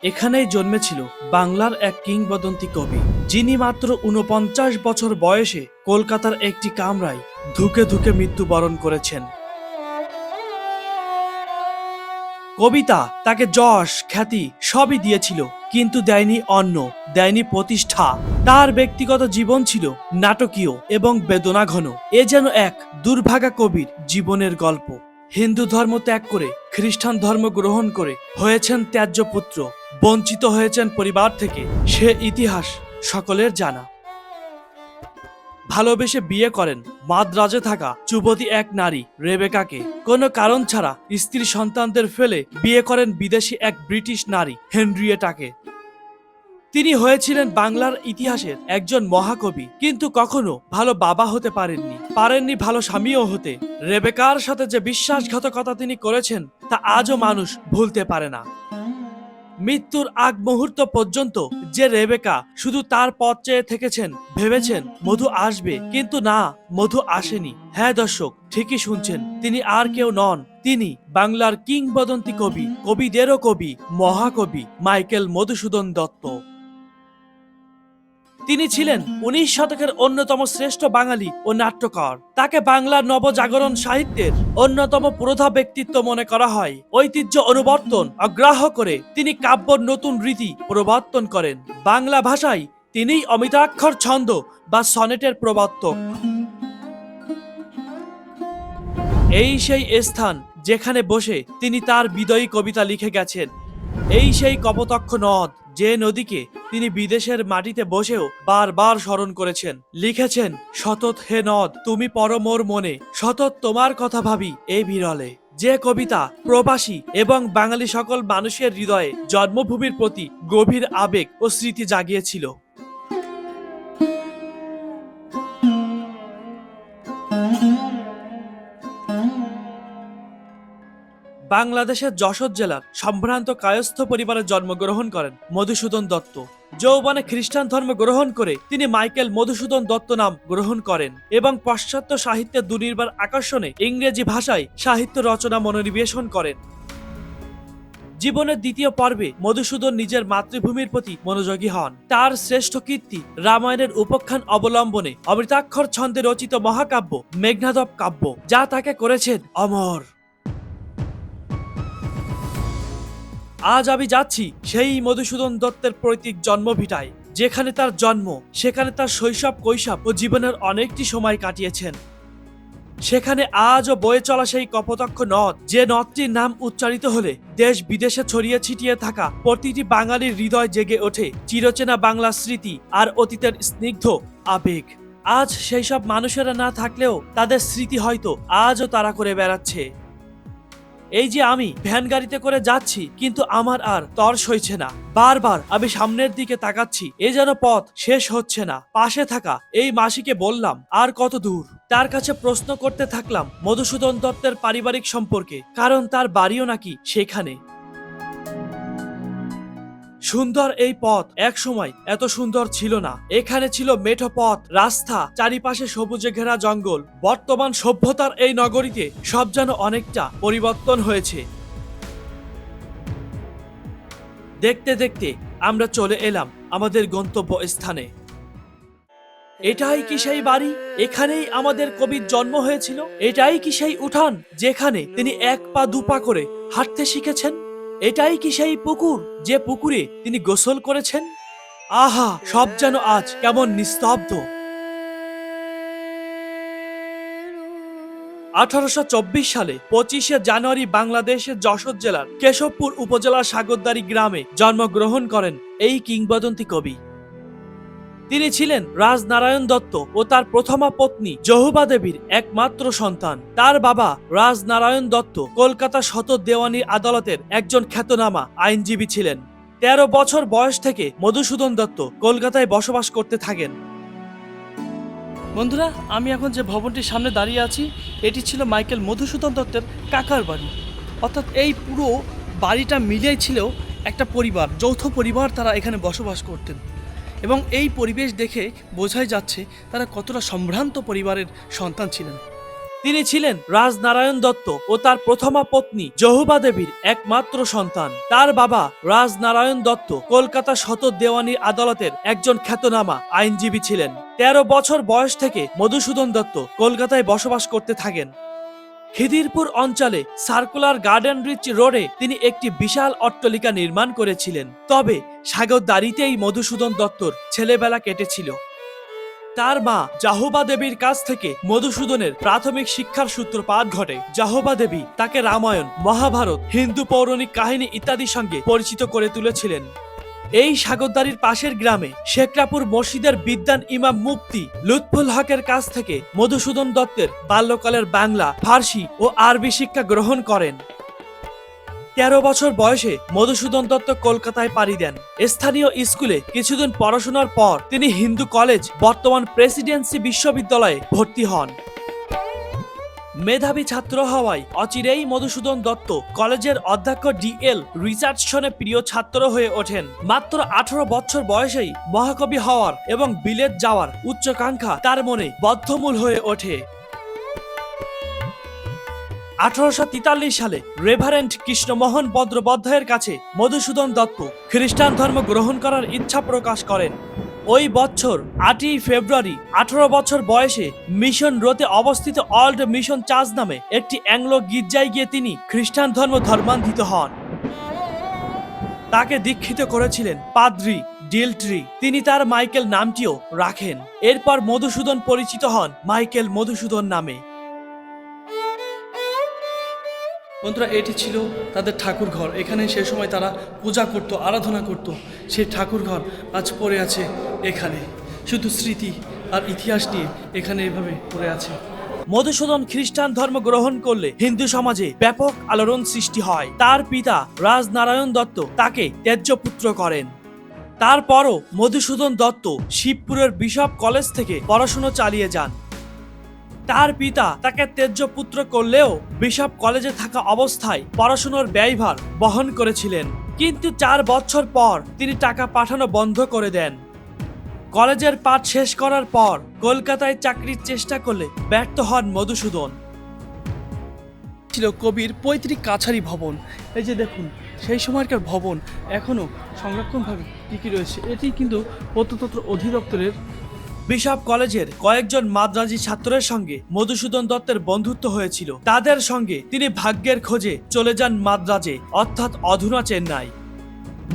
এখানেই জন্মেছিল বাংলার এক কিংবদন্তি কবি, যিনি মাত্র ৪৯ বছর বয়সে কলকাতার একটি কামরায় ধুকে ধুকে মৃত্যুবরণ করেছেন। কবিতা তাকে যশ খ্যাতি সবই দিয়েছিল, কিন্তু দেয়নি অন্ন, দেয়নি প্রতিষ্ঠা। তার ব্যক্তিগত জীবন ছিল নাটকীয় এবং বেদনাঘন। এ যেন এক দুর্ভাগা কবির জীবনের গল্প। হিন্দু ধর্ম ত্যাগ করে খ্রিস্টান ধর্ম গ্রহণ করে হয়েছেন ত্যায্য পুত্র, বঞ্চিত হয়েছেন পরিবার থেকে, সে ইতিহাস সকলের জানা। ভালোবেসে বিয়ে করেন মাদ্রাজে থাকা যুবতী এক নারী রেবেকাকে। কোনো কারণ ছাড়া স্ত্রী সন্তানদের ফেলে বিয়ে করেন বিদেশি এক ব্রিটিশ নারী হেনরিয়েটাকে। তিনি হয়েছিলেন বাংলার ইতিহাসের একজন মহাকবি, কিন্তু কখনো ভালো বাবা হতে পারেননি ভালো স্বামীও হতে। রেবেকার সাথে যে বিশ্বাসঘাতকতা তিনি করেছেন তা আজও মানুষ ভুলতে পারে না। মৃত্যুর আগ মুহূর্ত পর্যন্ত যে রেবেকা শুধু তার পথ চেয়ে থেকেছেন, ভেবেছেন মধু আসবে, কিন্তু না, মধু আসেনি। হ্যাঁ দর্শক, ঠিকই শুনছেন, তিনি আর কেউ নন, তিনি বাংলার কিংবদন্তি কবি, কবিদেরও কবি, মহাকবি মাইকেল মধুসূদন দত্ত। তিনি ছিলেন ১৯ শতকের অন্যতম শ্রেষ্ঠ বাঙালি ও নাট্যকার। তাকে বাংলার নবজাগরণ সাহিত্যের অন্যতম পুরোধা ব্যক্তিত্ব মনে করা হয়। ঐতিহ্য অনুবর্তন অগ্রাহ্য করে তিনি কাব্যর নতুন রীতি প্রবর্তন করেন। বাংলা ভাষায় তিনিই অমিতাক্ষর ছন্দ বা সনেটের প্রবর্তক। এই সেই স্থান যেখানে বসে তিনি তার বিদয়ী কবিতা লিখে গেছেন। এই সেই কপোতক্ষ নদ, যে নদীকে তিনি বিদেশের মাটিতে বসেও বারবার স্মরণ করেছেন। লিখেছেন, সতত হে নদ তুমি পর মোর মনে, সতত তোমার কথা ভাবি এই বিরলে। যে কবিতা প্রবাসী এবং বাঙালি সকল মানুষের হৃদয়ে জন্মভূমির প্রতি গভীর আবেগ ও স্মৃতি জাগিয়েছিল। বাংলাদেশের যশোর জেলার সম্ভ্রান্ত কায়স্থ পরিবারে জন্মগ্রহণ করেন মধুসূদন দত্ত। যৌবনে খ্রিস্টান ধর্ম গ্রহণ করে তিনি মাইকেল মধুসূদন দত্ত নাম গ্রহণ করেন এবং পাশ্চাত্য সাহিত্যের দুর্নিবার আকর্ষণে ইংরেজি ভাষায় সাহিত্য রচনা মনোনিবেশন করেন। জীবনের দ্বিতীয় পর্বে মধুসূদন নিজের মাতৃভূমির প্রতি মনোযোগী হন। তার শ্রেষ্ঠ কীর্তি রামায়ণের উপখ্যান অবলম্বনে অমৃতাক্ষর ছন্দে রচিত মহাকাব্য মেঘনাদব কাব্য, যা তাকে করেছেন অমর। আজ আমি যাচ্ছি সেই মধুসূদন দত্তের পৈতৃক জন্মভিটায়, যেখানে তার জন্ম, সেখানে তার শৈশব কৈশোর ও জীবনের অনেকটি সময় কাটিয়েছেন। সেখানে আজও বয়ে চলা সেই কপোতক্ষ নদ, যে নদটির নাম উচ্চারিত হলে দেশ বিদেশে ছড়িয়ে ছিটিয়ে থাকা প্রতিটি বাঙালির হৃদয় জেগে ওঠে চিরচেনা বাংলা স্মৃতি আর অতীতের স্নিগ্ধ আবেগ। আজ সেই সব মানুষেরা না থাকলেও তাদের স্মৃতি হয়তো আজও তারা করে বেড়াচ্ছে। এই যে আমি ভ্যান গাড়িতে করে যাচ্ছি, কিন্তু আমার আর তর সইছে না। বারবার আমি সামনের দিকে তাকাচ্ছি, এ যেন পথ শেষ হচ্ছে না। পাশে থাকা এই মাসিকে বললাম, আর কত দূর? তার কাছে প্রশ্ন করতে থাকলাম মধুসূদন দত্তের পারিবারিক সম্পর্কে, কারণ তার বাড়িও নাকি সেখানে। সুন্দর এই পথ এক সময় এত সুন্দর ছিল না। এখানে ছিল মেঠো পথ, রাস্তা, চারিপাশে সবুজে ঘেরা জঙ্গল। বর্তমান সভ্যতার এই নগরীতে সব যেন অনেকটা পরিবর্তন হয়েছে। দেখতে দেখতে আমরা চলে এলাম আমাদের গন্তব্য স্থানে। এটাই কি সেই বাড়ি? এখানেই আমাদের কবির জন্ম হয়েছিল? এটাই কি সেই উঠান যেখানে তিনি এক পা দুপা করে হাঁটতে শিখেছেন? এটাই কি সেই পুকুর, যে পুকুরে তিনি গোসল করেছেন? আহা, সব যেন আজ কেমন নিস্তব্ধ। 1824 সালে 25শে জানুয়ারি বাংলাদেশের যশোর জেলার কেশবপুর উপজেলার সাগরদাড়ি গ্রামে জন্মগ্রহণ করেন এই কিংবদন্তি কবি। তিনি ছিলেন রাজনারায়ণ দত্ত ও তার প্রথমা পত্নী জহুবা দেবীর একমাত্র সন্তান। তার বাবা রাজনারায়ণ দত্ত কলকাতা সদর দেওয়ানি আদালতের একজন খ্যাতনামা আইনজীবী ছিলেন। 13 বছর বয়স থেকে মধুসূদন দত্ত কলকাতায় বসবাস করতে থাকেন। বন্ধুরা, আমি এখন যে ভবনটির সামনে দাঁড়িয়ে আছি, এটি ছিল মাইকেল মধুসূদন দত্তের কাকার বাড়ি। অর্থাৎ এই পুরো বাড়িটা মিলেই ছিল একটা পরিবার, যৌথ পরিবার, তারা এখানে বসবাস করতেন। এবং এই পরিবেশ দেখে বোঝাই যাচ্ছে তারা কতটা সম্ভ্রান্ত পরিবারের সন্তান ছিলেন। তিনি ছিলেন রাজনারায়ণ দত্ত ও তার প্রথমা পত্নী জহুবা দেবীর একমাত্র সন্তান। তার বাবা রাজনারায়ণ দত্ত কলকাতা সদর দেওয়ানি আদালতের একজন খ্যাতনামা আইনজীবী ছিলেন। 13 বছর বয়স থেকে মধুসূদন দত্ত কলকাতায় বসবাস করতে থাকেন। খিদিরপুর অঞ্চলে সার্কুলার গার্ডেন রিচ রোডে তিনি একটি বিশাল অট্টালিকা নির্মাণ করেছিলেন। তবে সাগরদাড়িতেই মধুসূদন দত্তর ছেলেবেলা কেটেছিল। তার মা জাহ্নবী দেবীর কাছ থেকে মধুসূদনের প্রাথমিক শিক্ষার সূত্রপাত ঘটে। জাহ্নবী দেবী তাকে রামায়ণ, মহাভারত, হিন্দু পৌরাণিক কাহিনী ইত্যাদির সঙ্গে পরিচিত করে তুলেছিলেন। এই সাগরদাড়ির পাশের গ্রামে শেখরাপুর মসজিদের বিদ্বান ইমাম মুফতি লুৎফুল হকের কাছ থেকে মধুসূদন দত্তের বাল্যকালের বাংলা, ফার্সি ও আরবি শিক্ষা গ্রহণ করেন। 13 বছর বয়সে মধুসূদন দত্ত কলকাতায় পাড়ি দেন। স্থানীয় স্কুলে কিছুদিন পড়াশোনার পর তিনি হিন্দু কলেজ, বর্তমান প্রেসিডেন্সি বিশ্ববিদ্যালয়ে ভর্তি হন। মেধাবী ছাত্র হওয়ায় অচিরেই মধুসূদন দত্ত কলেজের অধ্যক্ষ DL রিচার্ডসনের প্রিয় ছাত্র হয়ে ওঠেন। মাত্র 18 বছর বয়সেই মহাকবি হওয়ার এবং বিলেত যাওয়ার উচ্চাকাঙ্ক্ষা তার মনে বদ্ধমূল হয়ে ওঠে। 1843 সালে রেভারেন্ড কৃষ্ণমোহন বন্দ্যোপাধ্যায়ের কাছে মধুসূদন দত্ত খ্রিস্টান ধর্ম গ্রহণ করার ইচ্ছা প্রকাশ করেন। ওই বছর 8ই ফেব্রুয়ারি 18 বছর বয়সে মিশন রোতে অবস্থিত অল্ড মিশন চার্চ নামে একটি অ্যাংলো গির্জায় গিয়ে তিনি খ্রিস্টান ধর্মান্তরিত হন। তাকে দীক্ষিত করেছিলেন পাদ্রি ডিলট্রি। তিনি তার মাইকেল নামটিও রাখেন। এরপর মধুসূদন পরিচিত হন মাইকেল মধুসূদন নামে। বন্ধুরা, এটি ছিল তাদের ঠাকুর ঘর। এখানে সে সময় তারা পূজা করত, আরাধনা করত। সেই ঠাকুর ঘর আজ পড়ে আছে এখানে, শুধু স্মৃতি আর ইতিহাস নিয়ে এখানে এভাবে পড়ে আছে। মধুসূদন খ্রিস্টান ধর্ম গ্রহণ করলে হিন্দু সমাজে ব্যাপক আলোড়ন সৃষ্টি হয়। তার পিতা রাজনারায়ণ দত্ত তাকে ত্যায্যপুত্র করেন। তারপরও মধুসূদন দত্ত শিবপুরের বিশপ কলেজ থেকে পড়াশোনা চালিয়ে যান। তার পিতা তাকে ত্যায্যপুত্র করলেও বিশপ কলেজে থাকা অবস্থায় পড়াশোনার ব্যয়ভার বহন করেছিলেন। কিন্তু 4 বছর পর তিনি টাকা পাঠানো বন্ধ করে দেন। কলেজের পাঠ শেষ করার পর কলকাতায় চাকরির চেষ্টা করলে ব্যর্থ হন মধুসূদন। ছিল কবির পৈতৃক কাছারি ভবন। এই যে দেখুন, সেই সময়কার ভবন এখনো সংরক্ষণভাবে টিকে রয়েছে। এটি কিন্তু প্রত্নতত্ত্ব অধিদপ্তরের। বিশপ কলেজের কয়েকজন মাদ্রাজি ছাত্রের সঙ্গে মধুসূদন দত্তের বন্ধুত্ব হয়েছিল। তাদের সঙ্গে তিনি ভাগ্যের খোঁজে চলে যান মাদ্রাজে, অর্থাৎ অধুনা চেন্নাই।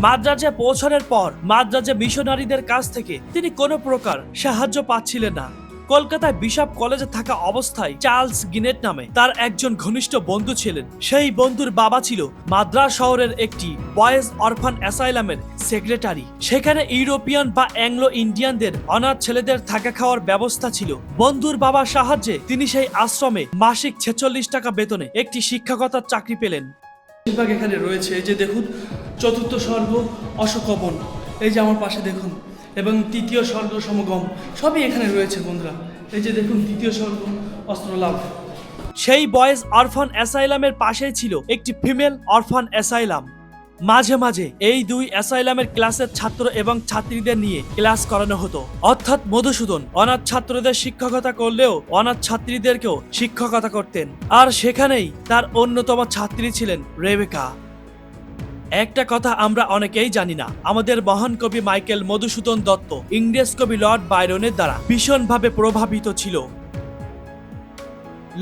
মাদ্রাজে পৌঁছানোর পর মাদ্রাজে মিশনারিদের কাছ থেকে তিনি কোনো প্রকার সাহায্য পাচ্ছিলেন না। কলকাতায় বিশপ কলেজে থাকা অবস্থায় চার্লস গিনেট নামে তার একজন ঘনিষ্ঠ বন্ধু ছিলেন। সেই বন্ধুর বাবা ছিল মাদ্রাজ শহরের একটি বয়েজ অরফান অ্যাসাইলামের সেক্রেটারি। সেখানে ইউরোপিয়ান বা অ্যাংলো ইন্ডিয়ানদের অনাথ ছেলেদের থাকা খাওয়ার ব্যবস্থা ছিল। বন্ধুর বাবার সাহায্যে তিনি সেই আশ্রমে মাসিক 46 টাকা বেতনে একটি শিক্ষকতার চাকরি পেলেন। বেশিরভাগ এখানে রয়েছে। এই যে দেখুন, চতুর্থ স্বর্গ অশোকবন, এই যে আমার পাশে দেখুন, এবং তৃতীয় স্বর্গ সমগম, সবই এখানে রয়েছে বন্ধুরা। এই যে দেখুন, তৃতীয় স্বর্গ অস্ত্রলাভ। সেই বয়েজ অরফান অ্যাসাইলামের পাশেই ছিল একটি ফিমেল অরফান অ্যাসাইলাম। মাঝে মাঝে এই দুই অ্যাসাইলামের ক্লাসের ছাত্র এবং ছাত্রীদের নিয়ে ক্লাস করানো হতো। অর্থাৎ মধুসূদন অনাথ ছাত্রদের শিক্ষকতা করলেও অনাথ ছাত্রীদেরকেও শিক্ষকতা করতেন। আর সেখানেই তার অন্যতম ছাত্রী ছিলেন রেবেকা। একটা কথা আমরা অনেকেই জানি না, আমাদের মহান কবি মাইকেল মধুসূদন দত্ত ইংরেজ কবি লর্ড বায়রনের দ্বারা ভীষণভাবে প্রভাবিত ছিল।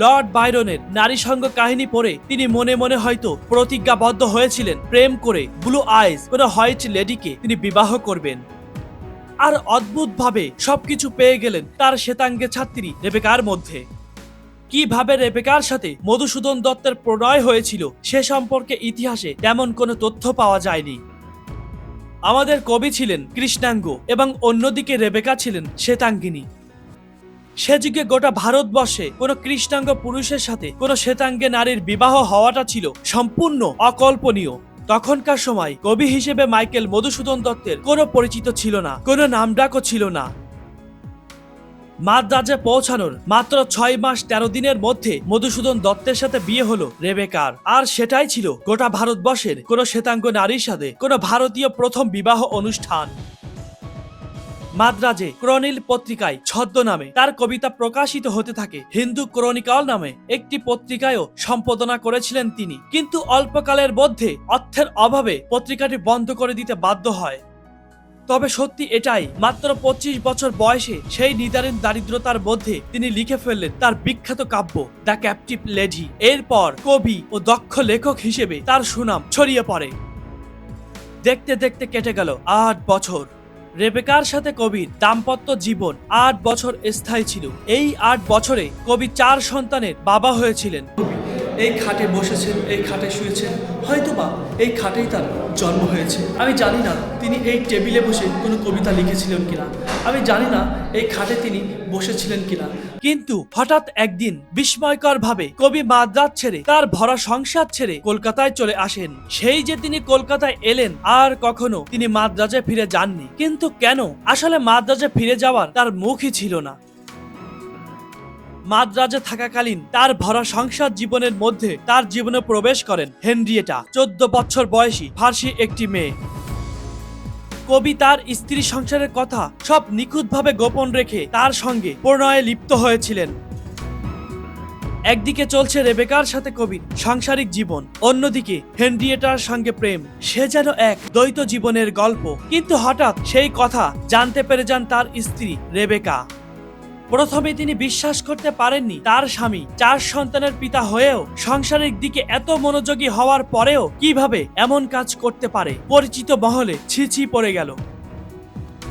লর্ড বায়রনের নারী সঙ্গ কাহিনী পড়ে তিনি মনে মনে হয়তো প্রতিজ্ঞাবদ্ধ হয়েছিলেন প্রেম করে ব্লু আইজ কোনো হোয়াইট লেডিকে তিনি বিবাহ করবেন। আর অদ্ভুতভাবে সবকিছু পেয়ে গেলেন তার শ্বেতাঙ্গে ছাত্রী রেবেকার মধ্যে। কিভাবে রেবেকার সাথে মধুসূদন দত্তের প্রণয় হয়েছিল সে সম্পর্কে ইতিহাসে তেমন কোনো তথ্য পাওয়া যায়নি। আমাদের কবি ছিলেন কৃষ্ণাঙ্গ এবং অন্যদিকে রেবেকা ছিলেন শ্বেতাঙ্গিনী। সে যুগে গোটা ভারতবর্ষে কোনো কৃষ্ণাঙ্গ পুরুষের সাথে কোনো শ্বেতাঙ্গে নারীর বিবাহ হওয়াটা ছিল সম্পূর্ণ অকল্পনীয়। তখনকার সময় কবি হিসেবে মাইকেল মধুসূদন দত্তের কোনো পরিচিত ছিল না, কোনো নামডাকও ছিল না। মাদ্রাজে পৌঁছানোর মাত্র 6 মাস 13 দিনের মধ্যে মধুসূদন দত্তের সাথে বিয়ে হলো রেবেকার। আর সেটাই ছিল গোটা ভারতবর্ষের কোনো শ্বেতাঙ্গ নারীর সাথে কোনো ভারতীয় প্রথম বিবাহ অনুষ্ঠান। মাদ্রাজে ক্রনিল পত্রিকায় ছদ্মনামে তার কবিতা প্রকাশিত হতে থাকে। হিন্দু ক্রনিকল নামে একটি পত্রিকায়ও সম্পাদনা করেছিলেন তিনি, কিন্তু অল্পকালের মধ্যে অর্থের অভাবে পত্রিকাটি বন্ধ করে দিতে বাধ্য হয়। তবে সত্যি এটাই, মাত্র 25 বছর বয়সে সেই নিদারুণ দারিদ্রতার মধ্যে তিনি লিখে ফেললেন তার বিখ্যাত কাব্য দ্য ক্যাপটিভ লেডি। এরপর কবি ও দক্ষ লেখক হিসেবে তার সুনাম ছড়িয়ে পড়ে। দেখতে দেখতে কেটে গেল 8 বছর। রেবেকার সাথে কবির দাম্পত্য জীবন 8 বছর স্থায়ী ছিল। এই 8 বছরে কবি 4 সন্তানের বাবা হয়েছিলেন। এই খাটে বসেছেন, এই খাটে শুয়েছেন, হয়তোবা এই খাটেই তার জন্ম হয়েছে। আমি জানি না তিনি এই টেবিলে বসে কোনো কবিতা লিখেছিলেন কিনা, আমি জানি না এই খাটে তিনি বসেছিলেন কিনা। কিন্তু হঠাৎ একদিন বিস্ময়কর ভাবে কবি মাদ্রাজ ছেড়ে, তার ভরা সংসার ছেড়ে কলকাতায় চলে আসেন। সেই যে তিনি কলকাতায় এলেন, আর কখনো তিনি মাদ্রাজে ফিরে যাননি। কিন্তু কেন? আসলে মাদ্রাজে ফিরে যাওয়ার তার মুখই ছিল না। মাদ্রাজে থাকাকালীন তার ভরা সংসার জীবনের মধ্যে তার জীবনে প্রবেশ করেন হেনরিয়েটা, 14 বছর বয়সী ফার্সি একটি মেয়ে। কবি তার স্ত্রী সংসারের কথা সব নিখুঁতভাবে গোপন রেখে তার সঙ্গে প্রণয়ে লিপ্ত হয়েছিলেন। একদিকে চলছে রেবেকার সাথে কবির সাংসারিক জীবন, অন্যদিকে হেনরিয়েটার সঙ্গে প্রেম। সে যেন এক দ্বৈত জীবনের গল্প। কিন্তু হঠাৎ সেই কথা জানতে পেরে যান তার স্ত্রী রেবেকা। প্রথমে তিনি বিশ্বাস করতে পারেননি তার স্বামী 4 সন্তানের পিতা হয়েও সাংসারিক দিকে এত মনোযোগী হওয়ার পরেও কিভাবে এমন কাজ করতে পারে। পরিচিত মহলে ছিছি পড়ে গেল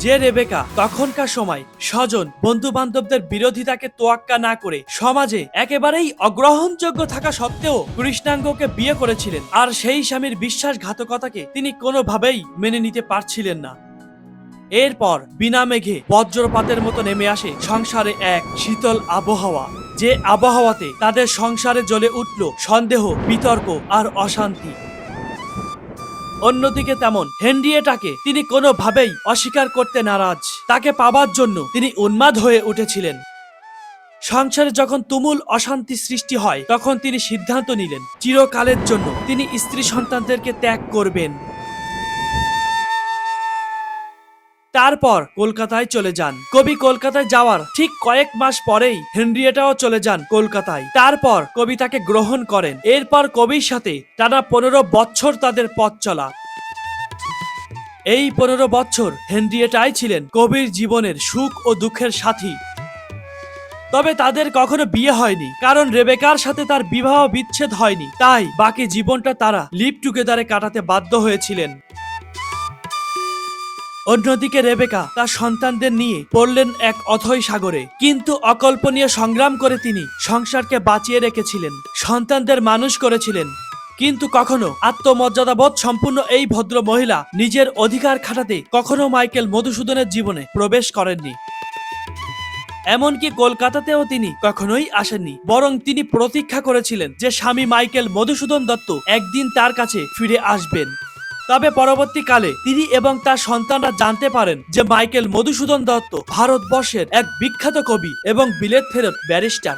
যে রেবেকা তখনকার সময় স্বজন বন্ধু বান্ধবদের বিরোধিতাকে তোয়াক্কা না করে সমাজে একেবারেই অগ্রহণযোগ্য থাকা সত্ত্বেও কৃষ্ণাঙ্গকে বিয়ে করেছিলেন, আর সেই স্বামীর বিশ্বাসঘাতকতাকে তিনি কোনোভাবেই মেনে নিতে পারছিলেন না। এরপর বিনা মেঘে বজ্রপাতের মতো নেমে আসে সংসারে এক শীতল আবহাওয়া, যে আবহাওয়াতে তাদের সংসারে জ্বলে উঠল সন্দেহ, বিতর্ক আর অশান্তি। অন্যদিকে তেমন হেনরিয়েটাকে তিনি কোনোভাবেই অস্বীকার করতে নারাজ। তাকে পাবার জন্য তিনি উন্মাদ হয়ে উঠেছিলেন। সংসারে যখন তুমুল অশান্তি সৃষ্টি হয়, তখন তিনি সিদ্ধান্ত নিলেন চিরকালের জন্য তিনি স্ত্রী সন্তানদেরকে ত্যাগ করবেন। তারপর কলকাতায় চলে যান। কবি কলকাতায় যাওয়ার ঠিক কয়েক মাস পরেই হেনরিয়েটাও চলে যান কলকাতায়। তারপর কবি তাকে গ্রহণ করেন। এরপর কবির সাথে টানা 15 বছর তাদের পথ চলা। এই 15 বছর হেনরিয়েটাই ছিলেন কবির জীবনের সুখ ও দুঃখের সাথী। তবে তাদের কখনো বিয়ে হয়নি, কারণ রেবেকার সাথে তার বিবাহ বিচ্ছেদ হয়নি। তাই বাকি জীবনটা তারা লিভ টুগেদারে কাটাতে বাধ্য হয়েছিলেন। অন্যদিকে রেবেকা তার সন্তানদের নিয়ে পড়লেন এক অথৈ সাগরে, কিন্তু অকল্পনীয় সংগ্রাম করে তিনি সংসারকে বাঁচিয়ে রেখেছিলেন, সন্তানদের মানুষ করেছিলেন। কিন্তু কখনো আত্মমর্যাদাবোধ সম্পূর্ণ এই ভদ্র মহিলা নিজের অধিকার খাটাতে কখনো মাইকেল মধুসূদনের জীবনে প্রবেশ করেননি। এমনকি কলকাতাতেও তিনি কখনোই আসেননি, বরং তিনি প্রতীক্ষা করেছিলেন যে স্বামী মাইকেল মধুসূদন দত্ত একদিন তার কাছে ফিরে আসবেন। তবে পরবর্তীকালে তিনি এবং তার সন্তানরা জানতে পারেন যে মাইকেল মধুসূদন দত্ত ভারতবর্ষের এক বিখ্যাত কবি এবং বিলেত ফেরত ব্যারিস্টার।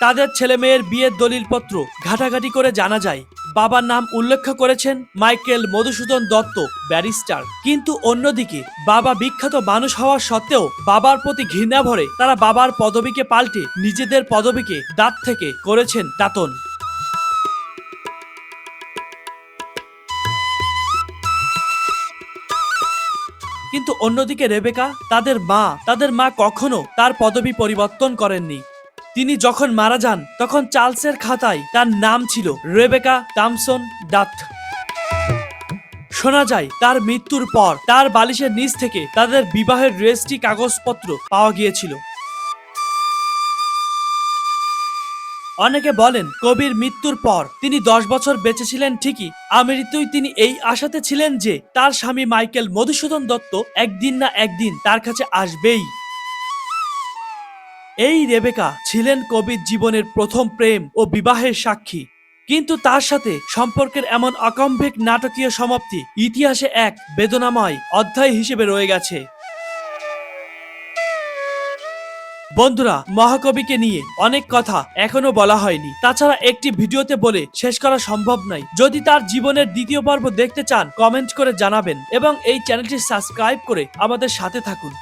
তাদের ছেলে মেয়ের বিয়ের দলিলপত্র ঘাটাঘাটি করে জানা যায় বাবার নাম উল্লেখ করেছেন মাইকেল মধুসূদন দত্ত ব্যারিস্টার। কিন্তু অন্যদিকে বাবা বিখ্যাত মানুষ হওয়া সত্ত্বেও বাবার প্রতি ঘৃণা ভরে তারা বাবার পদবীকে পাল্টে নিজেদের পদবীকে দাঁত থেকে করেছেন দাতন। কিন্তু অন্যদিকে রেবেকা তাদের মা কখনো তার পদবি পরিবর্তন করেননি। তিনি যখন মারা যান তখন চার্লসের খাতায় তার নাম ছিল রেবেকা টমসন ডাট। শোনা যায় তার মৃত্যুর পর তার বালিশের নিচ থেকে তাদের বিবাহের রেজিস্ট্রি কাগজপত্র পাওয়া গিয়েছিল। অনেকে বলেন কবির মৃত্যুর পর তিনি 10 বছর বেঁচে ছিলেন ঠিকই, আমৃত্যুই তিনি এই আশাতে ছিলেন যে তার স্বামী মাইকেল মধুসূদন দত্ত একদিন না একদিন তার কাছে আসবেই। এই রেবেকা ছিলেন কবির জীবনের প্রথম প্রেম ও বিবাহের সাক্ষী, কিন্তু তার সাথে সম্পর্কের এমন অকম্ভেক নাটকীয় সমাপ্তি ইতিহাসে এক বেদনাময় অধ্যায় হিসেবে রয়ে গেছে। বন্ধুরা, মহাকবিকে নিয়ে অনেক কথা এখনো বলা হয়নি, তাছাড়া একটি ভিডিওতে বলে শেষ করা সম্ভব নয়। যদি তার জীবনের দ্বিতীয় পর্ব দেখতে চান কমেন্ট করে জানাবেন এবং এই চ্যানেলটি সাবস্ক্রাইব করে আমাদের সাথে থাকুন।